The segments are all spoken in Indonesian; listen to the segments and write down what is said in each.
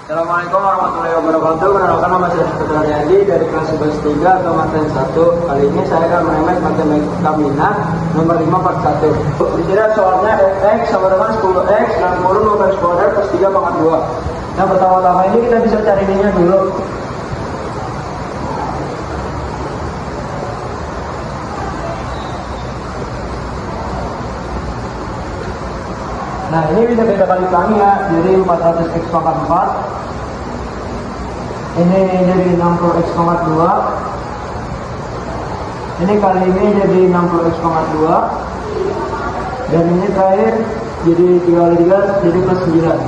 Assalamualaikum warahmatullahi wabarakatuh. Perkenalkan nama saya Putra Riyadi dari kelas 11 3 atau materi 1. Kali ini saya akan menemes matematika minat nomor 5 part 1. Di sini soalnya fx sama dengan 10x 60 nomor kuadrat plus 3 pangkat 2. Nah, pertama-tama ini kita bisa cari ininya dulu. Nah, ini bisa kita kali pelangi ya. Jadi 400x pangkat 4. Ini jadi 60x pangkat 2. Ini kali ini jadi 60x pangkat 2. Dan ini terakhir jadi 3 kali 3 jadi plus 9.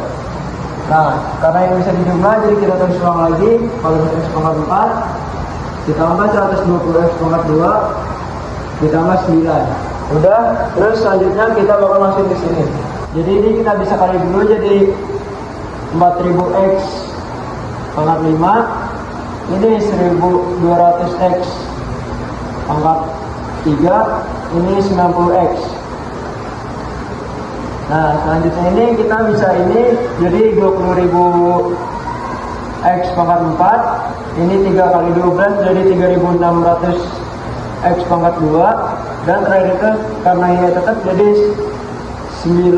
Nah, karena yang bisa dijumlah jadi kita tulis ulang lagi. Kalau x pangkat 4 ditambah 120x pangkat 2 ditambah 9. Udah, terus selanjutnya kita bakal masuk ke sini. Jadi ini kita bisa kali dulu jadi 4000x pangkat 5. Ini 1200x pangkat 3. Ini 90x. Nah, selanjutnya ini kita bisa ini jadi 20.000x pangkat 4. Ini 3 kali 12 jadi 3600x pangkat 2. Dan terakhir itu karena ini tetap jadi 90.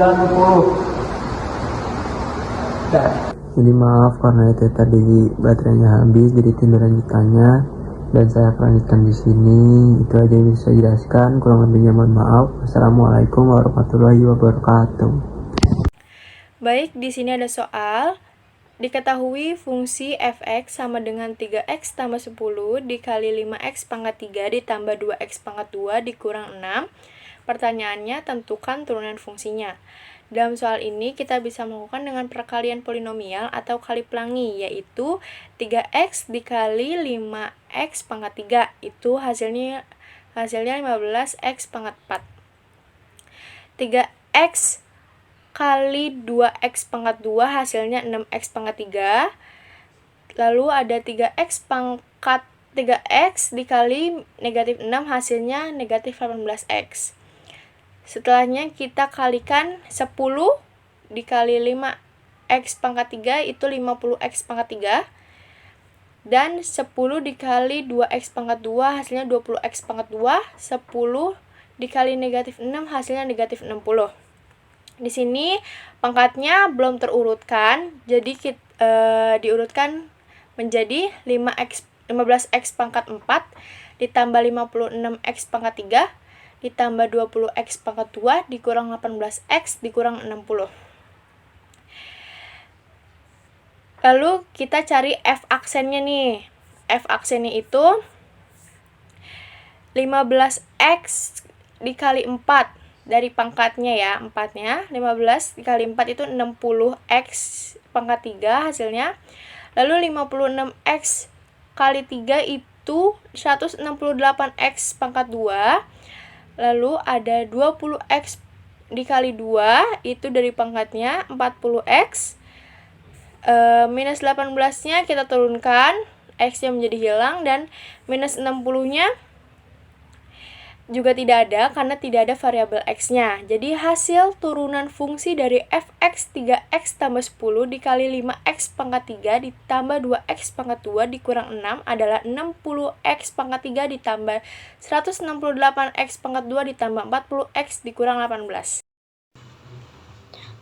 Dah. Jadi maaf karena itu tadi baterainya habis, jadi tidur lanjutannya dan saya akan lanjutkan di sini. Itu aja yang bisa saya jelaskan. Kurang lebihnya mohon maaf. Wassalamualaikum warahmatullahi wabarakatuh. Baik, di sini ada soal. Diketahui fungsi fx sama dengan 3x tambah 10 dikali 5x pangkat 3 ditambah 2x pangkat 2 dikurang 6. Pertanyaannya, tentukan turunan fungsinya. Dalam soal ini, kita bisa melakukan dengan perkalian polinomial atau kali pelangi, yaitu 3x dikali 5x pangkat 3. Itu hasilnya 15x pangkat 4. 3x kali 2x pangkat 2 hasilnya 6x pangkat 3. Lalu ada 3x dikali negatif 6 hasilnya negatif 18x. Setelahnya kita kalikan 10 dikali 5x pangkat 3 itu 50x pangkat 3. Dan 10 dikali 2x pangkat 2 hasilnya 20x pangkat 2. 10 dikali negatif 6 hasilnya negatif 60. Di sini pangkatnya belum terurutkan, jadi diurutkan menjadi 15x pangkat 4 ditambah 56x pangkat 3 ditambah 20x pangkat 2 dikurang 18x dikurang 60. Lalu kita cari f aksennya nih. F aksennya itu 15x dikali 4 dari pangkatnya ya, 4-nya. 15 dikali 4 itu 60x pangkat 3 hasilnya. Lalu 56x kali 3 itu 168x pangkat 2. Lalu ada 20x dikali 2, itu dari pangkatnya 40x. Minus 18-nya kita turunkan, x-nya menjadi hilang, dan minus 60-nya juga tidak ada karena tidak ada variabel x-nya. Jadi hasil turunan fungsi dari fx 3x tambah 10 dikali 5x pangkat 3 ditambah 2x pangkat 2 dikurang 6 adalah 60x pangkat 3 ditambah 168x pangkat 2 ditambah 40x dikurang 18.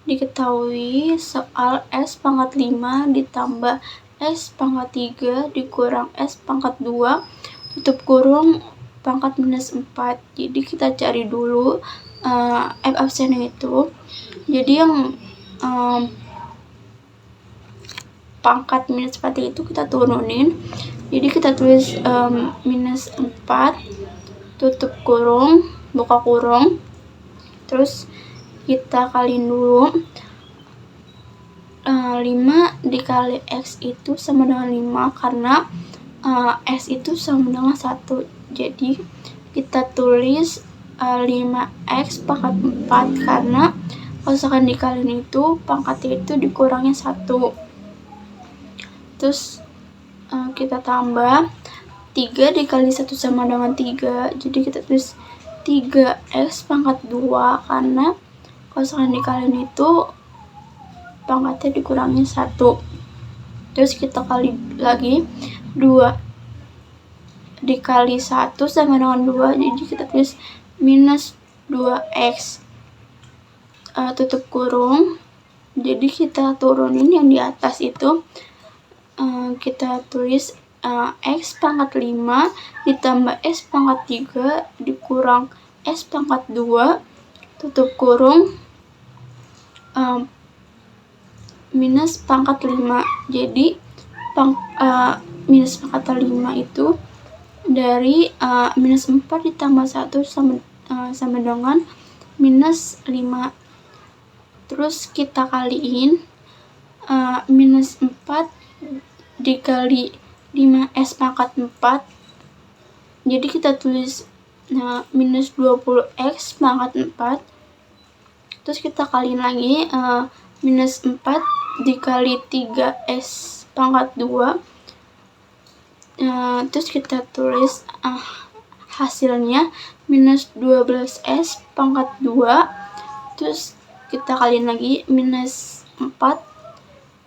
Diketahui soal s pangkat 5 ditambah s pangkat 3 dikurang s pangkat 2 tutup kurung pangkat minus 4. Jadi kita cari dulu f absennya itu. Jadi yang pangkat minus 4 itu kita turunin. Jadi kita tulis minus 4 tutup kurung, buka kurung. Terus kita kaliin dulu. 5 dikali x itu sama dengan 5 karena s itu sama dengan 1. Jadi kita tulis 5x pangkat 4 karena kalau misalkan dikaliin itu pangkatnya itu dikurangnya 1. Terus kita tambah 3 dikali 1 sama dengan 3. Jadi kita tulis 3x pangkat 2 karena kalau misalkan dikaliin itu pangkatnya dikurangin 1. terus kita kali lagi 2 dikali 1 sama dengan 2, jadi kita tulis minus 2x tutup kurung. Jadi kita turunin yang di atas itu, kita tulis x pangkat 5 ditambah s pangkat 3 dikurang s pangkat 2 tutup kurung minus pangkat 5. Jadi minus pangkat 5 itu dari minus 4 ditambah 1 sama dengan minus 5. Terus kita kaliin minus 4 dikali 5s pangkat 4, jadi kita tulis minus 20x pangkat 4. Terus kita kaliin lagi minus 4 dikali 3s pangkat 2, terus kita tulis hasilnya minus 12s pangkat 2. Terus kita kaliin lagi minus 4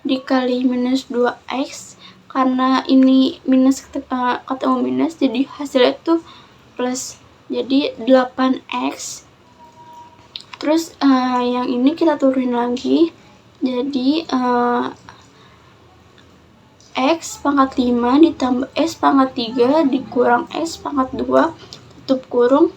dikali minus 2x, karena ini minus ketemu minus jadi hasilnya itu plus, jadi 8x. Terus yang ini kita turunin lagi, jadi x pangkat 5 ditambah s pangkat 3 dikurang s pangkat 2 tutup kurung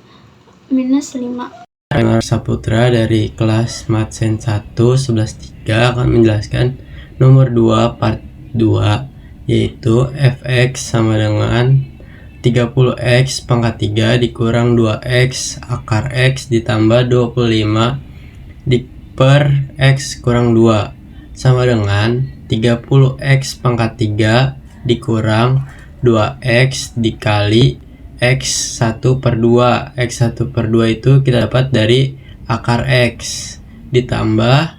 minus 5. Rengar Saputra dari kelas Matsen 1 11.3 akan menjelaskan nomor 2 part 2, yaitu fx sama dengan 30x pangkat 3 dikurang 2x akar x ditambah 25 per x kurang 2 sama dengan 30x pangkat 3 dikurang 2x dikali x1 per 2. x1 per 2 itu kita dapat dari akar x ditambah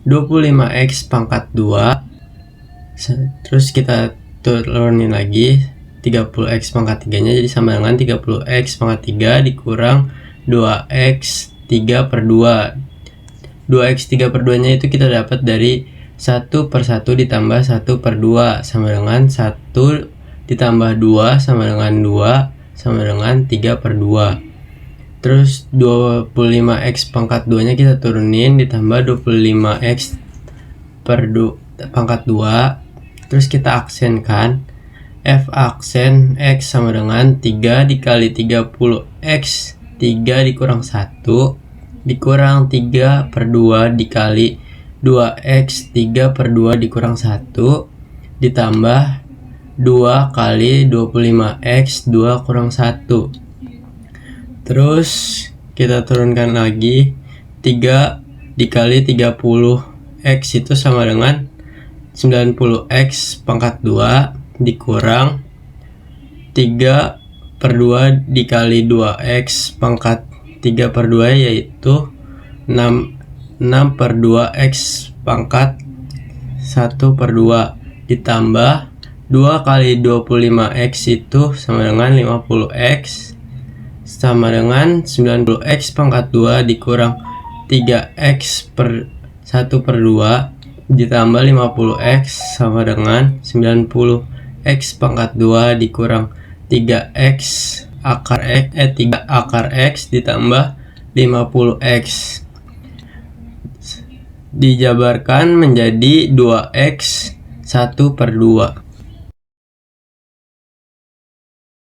25x pangkat 2, terus kita turunin lagi 30x pangkat 3 nya, jadi sama dengan 30x pangkat 3 dikurang 2x 3 per 2. 2x 3 per 2 nya itu kita dapat dari 1 per 1 ditambah 1 per 2 sama dengan 1 ditambah 2 sama dengan 2 sama dengan 3 per 2. Terus 25x pangkat 2 nya kita turunin ditambah 25x per pangkat 2. Terus kita aksenkan f aksen x sama dengan 3 dikali 30x 3 dikurang 1 dikurang 3 per 2 dikali 2x 3 per 2 dikurang 1 ditambah 2 kali 25x 2 kurang 1. Terus kita turunkan lagi 3 dikali 30x itu sama dengan 90x pangkat 2 dikurang 3 per 2 dikali 2x pangkat 3 per 2 yaitu 6 per 2x pangkat 1 per 2 ditambah 2 kali 25x itu sama dengan 50x sama dengan 90x pangkat 2 dikurang 3x per 1 per 2 ditambah 50x sama dengan 90x pangkat 2 dikurang 3x akar x 3 akar x ditambah 50x dijabarkan menjadi 2x 1 per 2.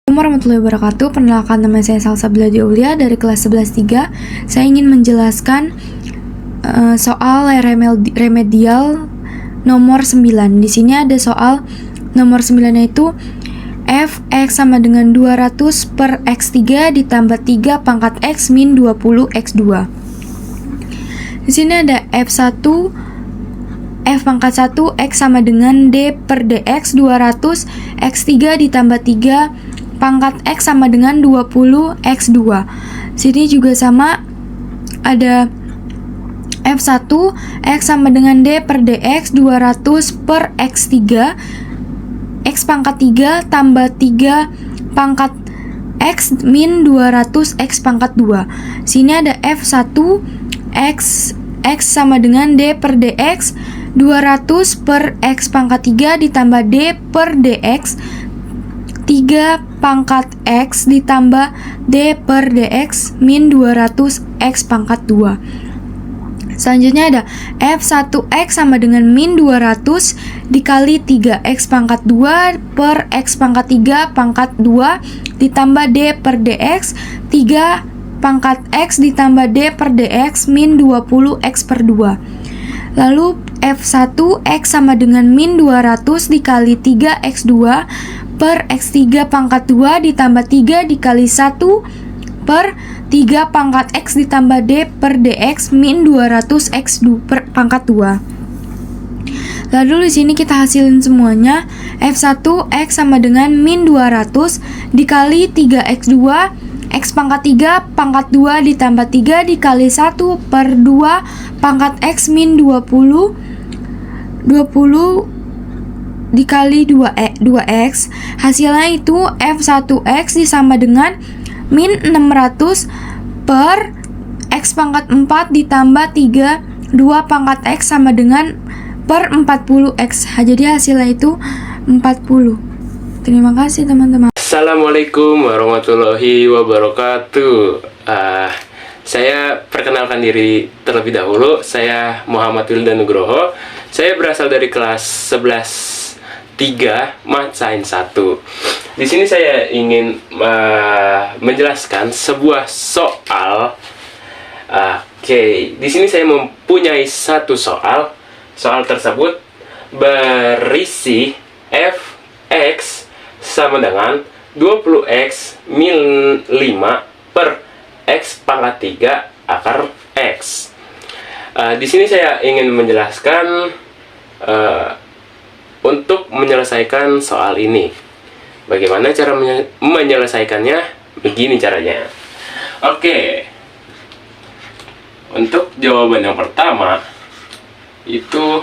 Assalamualaikum warahmatullahi wabarakatuh. Perkenalkan, nama saya Salsa Biladi Aulia dari kelas 11.3. Saya ingin menjelaskan soal remedial nomor 9. Di sini ada soal nomor 9 yaitu f x sama dengan 200 per x3 ditambah 3 pangkat x min 20 x2. Di sini ada f1 f pangkat 1 x sama dengan d per dx 200 x3 ditambah 3 pangkat x sama dengan 20 x2. Sini juga sama, ada f1 x sama dengan d per dx 200 per x3 x pangkat 3 tambah 3 pangkat x min 200 x pangkat 2. Sini ada f1 x sama dengan d per dx 200 per X pangkat 3 ditambah D per DX, 3 pangkat X ditambah D per DX min 200 X pangkat 2. Selanjutnya ada F1X sama dengan min 200 dikali 3X pangkat 2 per X pangkat 3 pangkat 2 ditambah D per DX, 3 pangkat X ditambah D per DX min 20X per 2. Lalu F1X sama dengan min 200 dikali 3X2 per X3 pangkat 2 ditambah 3 dikali 1 per 3 pangkat X ditambah D per DX min 200 X2 per pangkat 2. Lalu di sini kita hasilin semuanya. F1X sama dengan min 200 dikali 3X2 X pangkat 3 pangkat 2 ditambah 3 dikali 1 per 2 pangkat X min 20 dikali 2X. Hasilnya itu F1X disama dengan min 600 per X pangkat 4 ditambah 3 2 pangkat X sama dengan per 40X. Jadi hasilnya itu 40. Terima kasih teman-teman. Assalamualaikum warahmatullahi wabarakatuh. Saya perkenalkan diri terlebih dahulu. Saya Muhammad Wildan Nugroho. Saya berasal dari kelas 11-3 Math Science 1. Di sini saya ingin menjelaskan sebuah soal. Di sini saya mempunyai satu soal. Soal tersebut berisi f(x) sama dengan 20x min 5 per x pangkat 3 akar x. Di sini saya ingin menjelaskan untuk menyelesaikan soal ini. Bagaimana cara menyelesaikannya? Begini caranya. Untuk jawaban yang pertama itu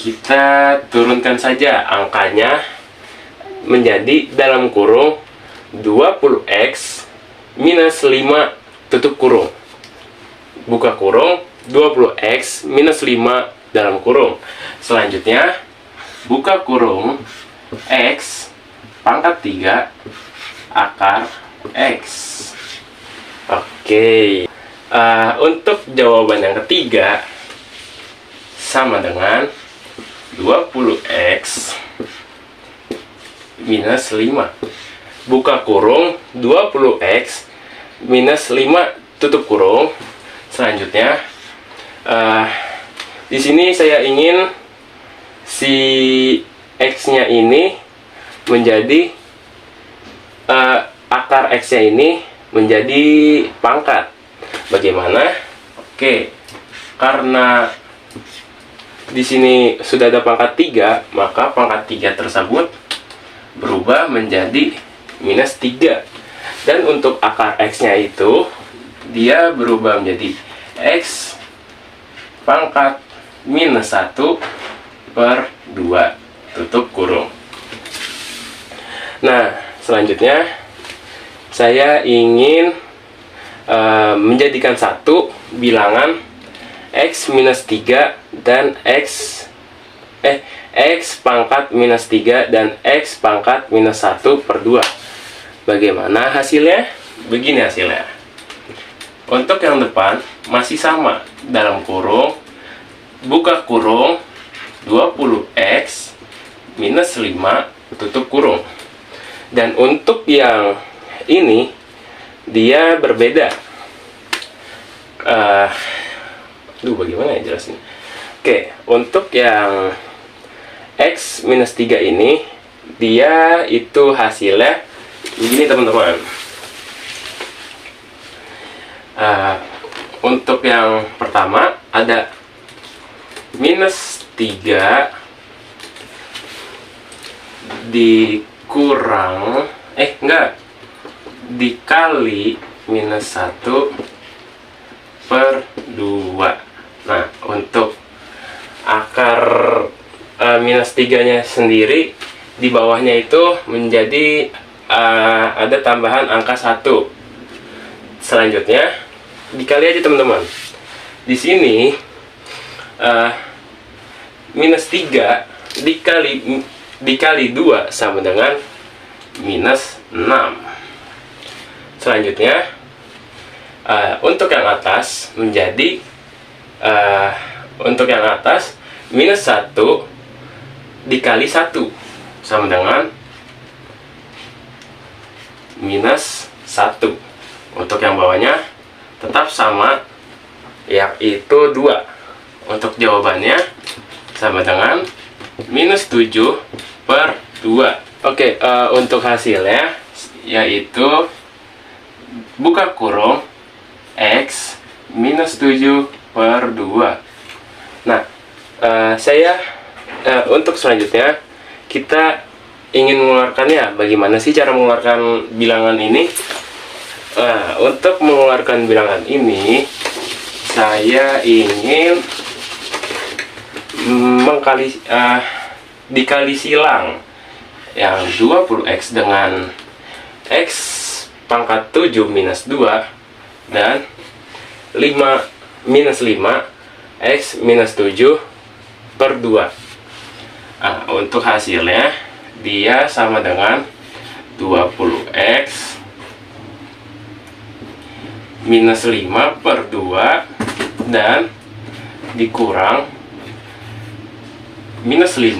kita turunkan saja angkanya menjadi dalam kurung 20x minus 5 tutup kurung, buka kurung, 20x minus 5 dalam kurung. Selanjutnya buka kurung x pangkat 3 akar x. Untuk jawaban yang ketiga sama dengan 20x minus 5 buka kurung, 20x minus 5 tutup kurung. Selanjutnya di sini saya ingin si x-nya ini menjadi akar x-nya ini menjadi pangkat. Bagaimana? Karena di sini sudah ada pangkat 3, maka pangkat 3 tersebut berubah menjadi minus 3. Dan untuk akar x-nya itu dia berubah menjadi x pangkat minus 1 per 2 tutup kurung. Nah, selanjutnya saya ingin menjadikan satu bilangan x minus 3 dan x pangkat minus 3 dan x pangkat minus 1 per 2. Bagaimana hasilnya? Begini hasilnya. Untuk yang depan masih sama, dalam kurung, buka kurung, 20x minus 5 tutup kurung. Dan untuk yang ini dia berbeda. Bagaimana ya jelasin? Untuk yang x minus 3 ini dia itu hasilnya begini teman-teman. Untuk yang pertama ada minus 3 dikurang dikali minus 1 per 2. Nah, untuk akar minus 3 nya sendiri di bawahnya itu menjadi ada tambahan angka 1. Selanjutnya dikali aja teman-teman. Di sini minus 3 dikali 2 sama dengan minus 6. Selanjutnya untuk yang atas menjadi untuk yang atas minus 1 dikali 1 sama dengan minus 1. Untuk yang bawahnya tetap sama, yaitu 2. Untuk jawabannya sama dengan minus 7 per 2. Oke, untuk hasilnya yaitu buka kurung X minus 7 per 2. Nah, untuk selanjutnya kita ingin mengeluarkannya. Bagaimana sih cara mengeluarkan bilangan ini? Untuk mengeluarkan bilangan ini, saya ingin dikali silang yang 20x dengan x pangkat 7 minus 2 dan 5 minus 5 x minus 7 per 2. Untuk hasilnya dia sama dengan 20x minus 5 per 2 dan dikurang minus 5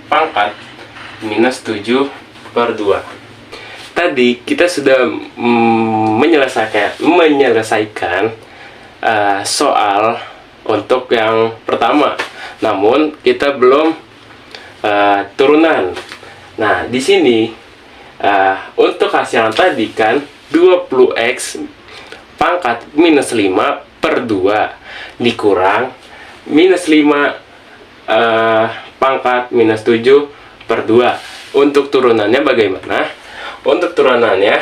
pangkat minus 7 per 2. Tadi kita sudah menyelesaikan soal untuk yang pertama, namun kita belum turunan. Nah, di sini untuk hasil yang tadi kan 20x pangkat minus 5 per 2 dikurang minus 5 pangkat minus 7 per 2. Untuk turunannya bagaimana? Untuk turunannya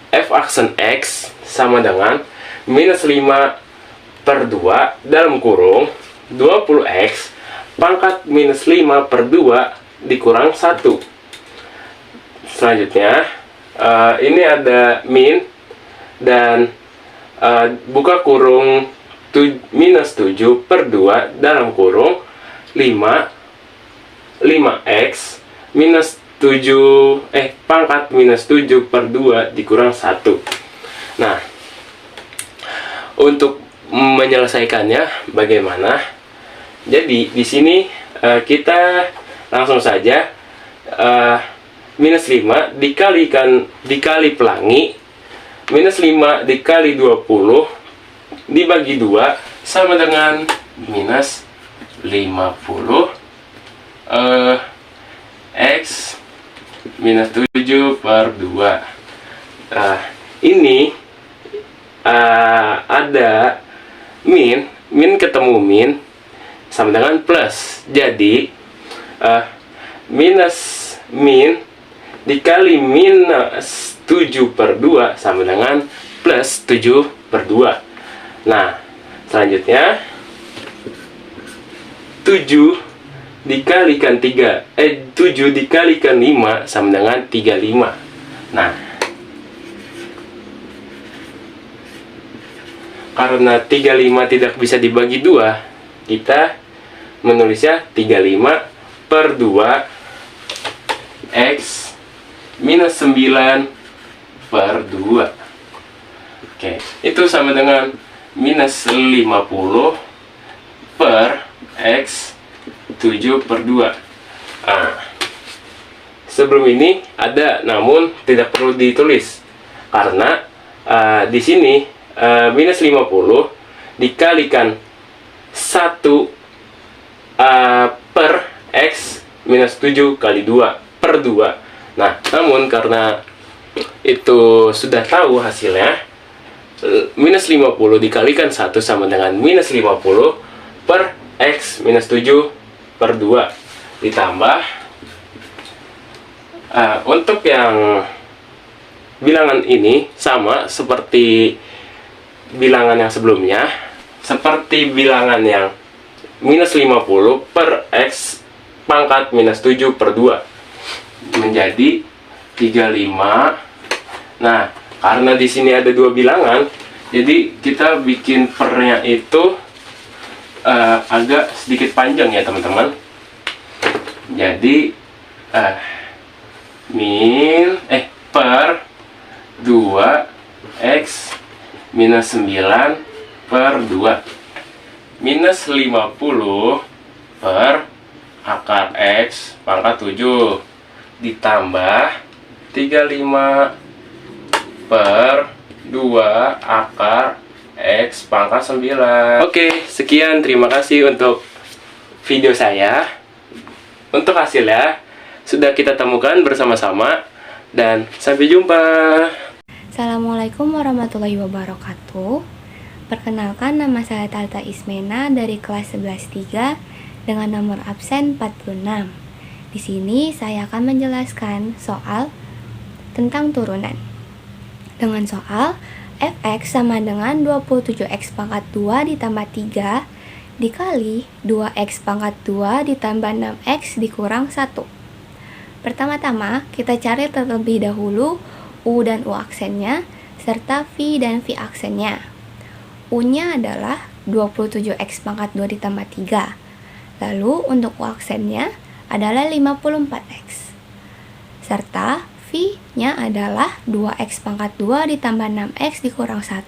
f aksen x sama dengan minus 5 per 2 dalam kurung 20x pangkat minus 5 per 2 dikurang 1. Selanjutnya ini ada min dan buka kurung minus 7 per 2 dalam kurung 5x minus 7 pangkat minus 7 per 2 dikurang 1. Nah, untuk menyelesaikannya bagaimana? Jadi di sini kita langsung saja minus 5 dikali pelangi minus 5 dikali 20 dibagi 2 sama dengan minus 50 x minus 7 per 2. Ini ada min ketemu min sama dengan plus. Jadi minus min dikali minus 7 per 2 sama dengan plus 7 per 2. Nah, selanjutnya 7 dikalikan 7 dikalikan 5 sama dengan 35. Nah, karena 35 tidak bisa dibagi 2, kita menulisnya 35 per 2 x minus 9 per 2. Oke, itu sama dengan minus 50 per x 7 per 2. Sebelum ini ada, namun tidak perlu ditulis karena di sini minus 50 dikalikan 1 per x minus 7 kali 2 per 2. Nah, namun karena itu sudah tahu hasilnya, minus 50 dikalikan 1 sama dengan minus 50 per x minus 7 per 2 ditambah untuk yang bilangan ini sama seperti bilangan yang sebelumnya, seperti bilangan yang minus 50 per x pangkat minus 7 per 2 menjadi 35. Nah, Karena di sini ada dua bilangan, jadi kita bikin pernya itu agak sedikit panjang ya teman-teman. Jadi per 2x minus 9 per 2 minus 50 per akar x pangkat 7 ditambah 35 per 2 akar x pangkat 9. Oke, sekian, terima kasih untuk video saya. Untuk hasilnya sudah kita temukan bersama-sama, dan sampai jumpa. Assalamualaikum warahmatullahi wabarakatuh. Perkenalkan, nama saya Talta Ismena dari kelas 11-3 dengan nomor absen 46. Di sini saya akan menjelaskan soal tentang turunan. Dengan soal fx sama dengan 27x pangkat 2 ditambah 3 dikali 2x pangkat 2 ditambah 6x dikurang 1. Pertama-tama kita cari terlebih dahulu u dan u aksennya serta v dan v aksennya. U-nya adalah 27x pangkat 2 ditambah 3. Lalu untuk u aksennya adalah 54x. Serta v-nya adalah 2x pangkat 2 ditambah 6x dikurang 1.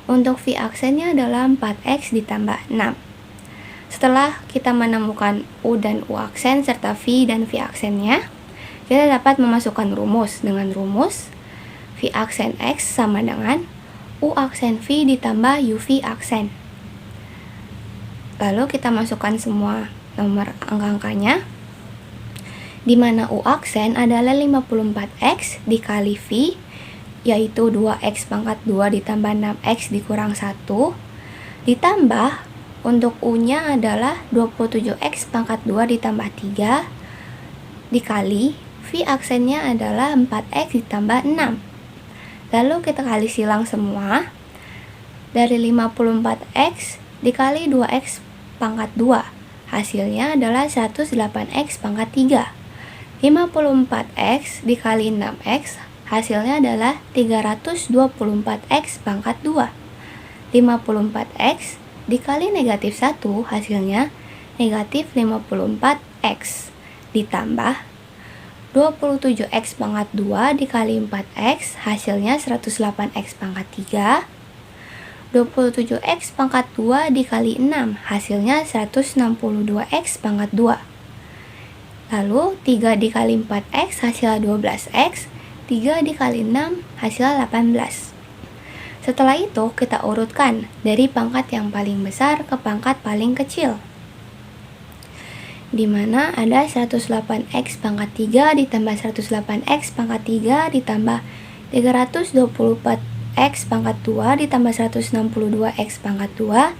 Untuk v aksennya adalah 4x ditambah 6. Setelah kita menemukan u dan u aksen serta v dan v aksennya, kita dapat memasukkan rumus. Dengan rumus v aksen x sama dengan u aksen v ditambah uv aksen. Lalu kita masukkan semua nomor angka-angkanya, di mana u aksen adalah 54x dikali v, yaitu 2x pangkat 2 ditambah 6x dikurang 1, ditambah untuk u-nya adalah 27x pangkat 2 ditambah 3, dikali v aksennya adalah 4x ditambah 6. Lalu kita kali silang semua. Dari 54x dikali 2x pangkat 2, hasilnya adalah 108x pangkat 3. 54x dikali 6x, hasilnya adalah 324x pangkat 2. 54x dikali negatif 1, hasilnya negatif 54x. Ditambah 27x pangkat 2 dikali 4x, hasilnya 108x pangkat 3. 27x pangkat 2 dikali 6, hasilnya 162x pangkat 2. Lalu 3 dikali 4x hasilnya 12x, 3 dikali 6 hasilnya 18. Setelah itu kita urutkan dari pangkat yang paling besar ke pangkat paling kecil, di mana ada 108x pangkat 3 ditambah 108x pangkat 3 ditambah 324x pangkat 2 ditambah 162x pangkat 2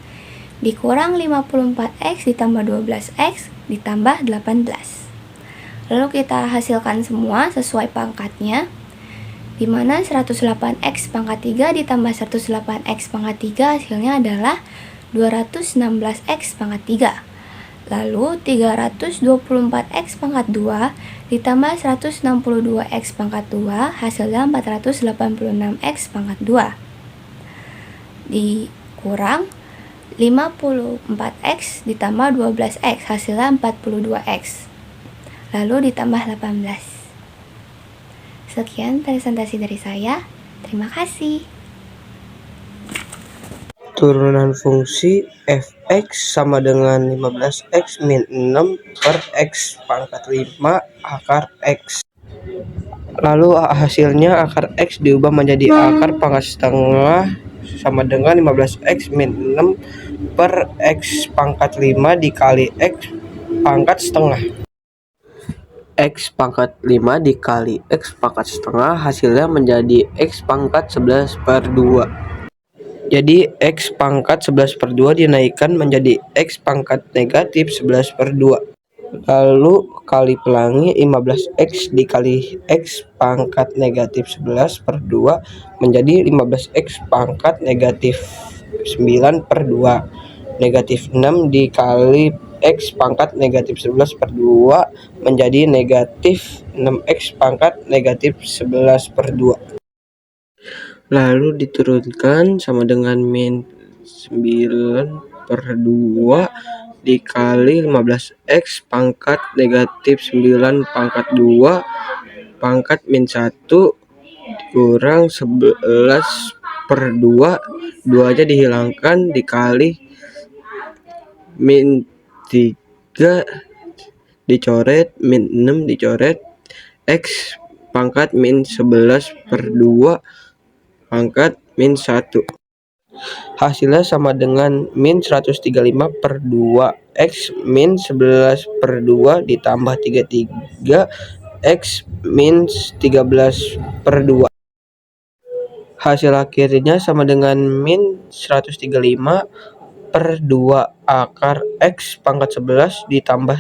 dikurang 54x ditambah 12x ditambah 18. Lalu kita hasilkan semua sesuai pangkatnya, di mana 108x pangkat 3 ditambah 108x pangkat 3 hasilnya adalah 216x pangkat 3. Lalu 324x pangkat 2 ditambah 162x pangkat 2 hasilnya 486x pangkat 2. Dikurang 54x ditambah 12x hasilnya 42x. Lalu ditambah 18. Sekian presentasi dari saya. Terima kasih. Turunan fungsi fx sama dengan 15x min 6 per x pangkat 5 akar x. Lalu hasilnya akar x diubah menjadi akar pangkat setengah sama dengan 15x min 6 per x pangkat 5 dikali x pangkat setengah. X pangkat 5 dikali X pangkat setengah hasilnya menjadi X pangkat 11 per 2. Jadi X pangkat 11 per 2 dinaikkan menjadi X pangkat negatif 11 per 2. Lalu kali pelangi 15X dikali X pangkat negatif 11 per 2 menjadi 15X pangkat negatif 9 per 2. Negatif 6 dikali X pangkat negatif 11 per 2 menjadi negatif 6X pangkat negatif 11 per 2. lalu diturunkan sama dengan min 9/2 dikali 15x pangkat negatif 9 pangkat 2 pangkat min 1 kurang 11/2, 2 nya dihilangkan, dikali min 3 dicoret, min 6 dicoret, x pangkat min 11/2 pangkat min 1. Hasilnya sama dengan min 135/2 x min 11/2 ditambah 33 x min 13/2. Hasil akhirnya sama dengan min 135/2 akar x pangkat 11 ditambah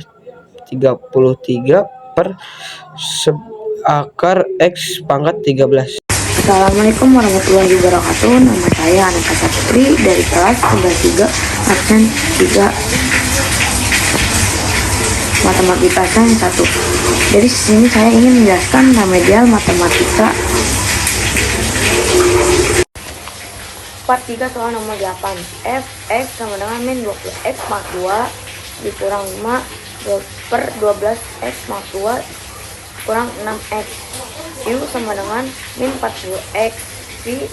33 per akar x pangkat 13. Assalamualaikum warahmatullahi wabarakatuh. Nama saya Aneka Saputri dari kelas 11 absen 3 Matematika Sains 1. Dari sini saya ingin menjelaskan remedial matematika part 3 soal nomor 8. Fx sama dengan min 20x pangkat 2 dikurang 5 per 12x pangkat 2 kurang 6x. U sama dengan min 40x, V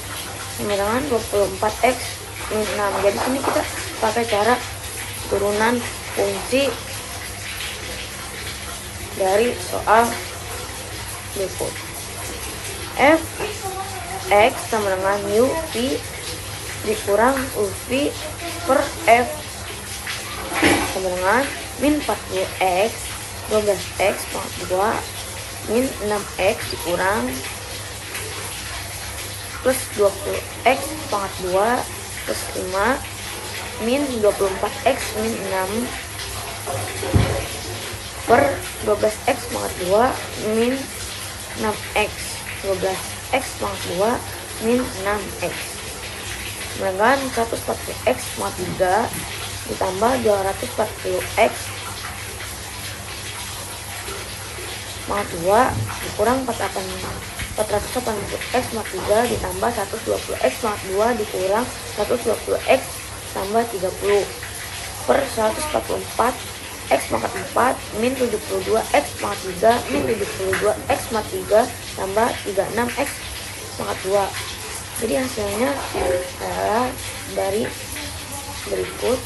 sama dengan 24x min 6. Jadi sini kita pakai cara turunan fungsi dari soal berikut. F x sama dengan U V dikurang U V per F sama dengan min 40x 12x pangkat 2 min 6x dikurang plus 20x pangkat 2 plus 5 min 24x min 6 per 12x pangkat 2 min 6x 12x pangkat 2 min 6x dengan 140x pangkat 3 ditambah 240x pangkat 2 dikurang 480x pangkat 3 ditambah 120x pangkat 2 dikurang 120x tambah 30 per 144x pangkat 4 min 72x pangkat 3 min 72x pangkat 3 tambah 36x pangkat 2. Jadi hasilnya adalah dari berikut: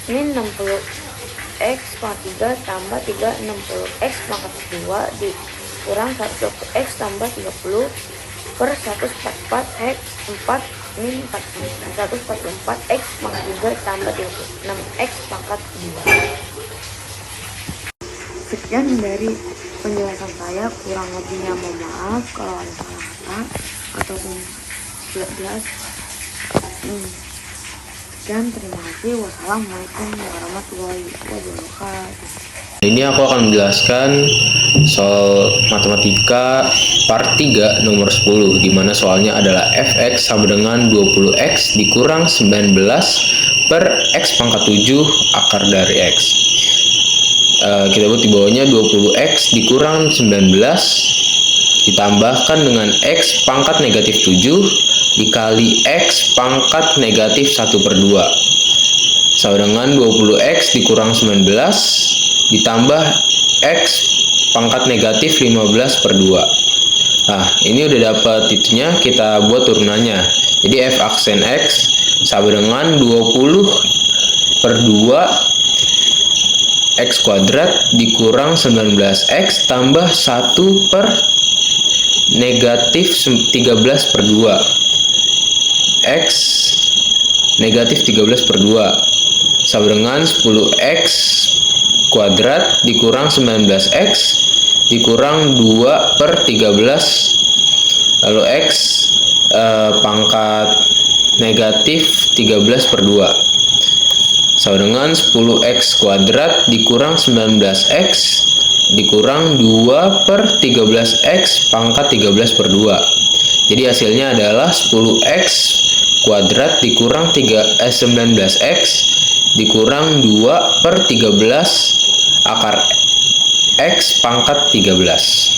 min 60x pangkat 3 tambah 360x pangkat 2 dikurang 120x tambah 30 per 144x 4 min 144x pangkat 3 tambah 36x pangkat 2. Sekian dari penjelasan saya, kurang lebihnya mohon maaf kalau ada salah kata ataupun tidak jelas. Dan terima kasih. Wassalamualaikum warahmatullahi wabarakatuh. Ini aku akan menjelaskan soal matematika part 3 nomor 10, di mana soalnya adalah fx sama dengan 20x dikurang 19 per x pangkat 7 akar dari x. Kita buat di bawahnya 20x dikurang 19 ditambahkan dengan x pangkat negatif 7 dikali x pangkat negatif 1/2 sama dengan 20x dikurang 19 ditambah x pangkat negatif 15/2. Nah, ini udah dapat itunya, kita buat turunannya. Jadi f aksen x sama dengan 20/2 x kuadrat dikurang 19x tambah 1 per negatif 13/2 x negatif 13/2 sama dengan 10x kuadrat dikurang 19x dikurang 2 per 13 lalu x pangkat negatif 13/2 sama dengan 10x kuadrat dikurang 19x dikurang 2 per 13x pangkat 13/2. Jadi hasilnya adalah 10x kuadrat dikurang 19x dikurang 2 per 13 akar x pangkat 13.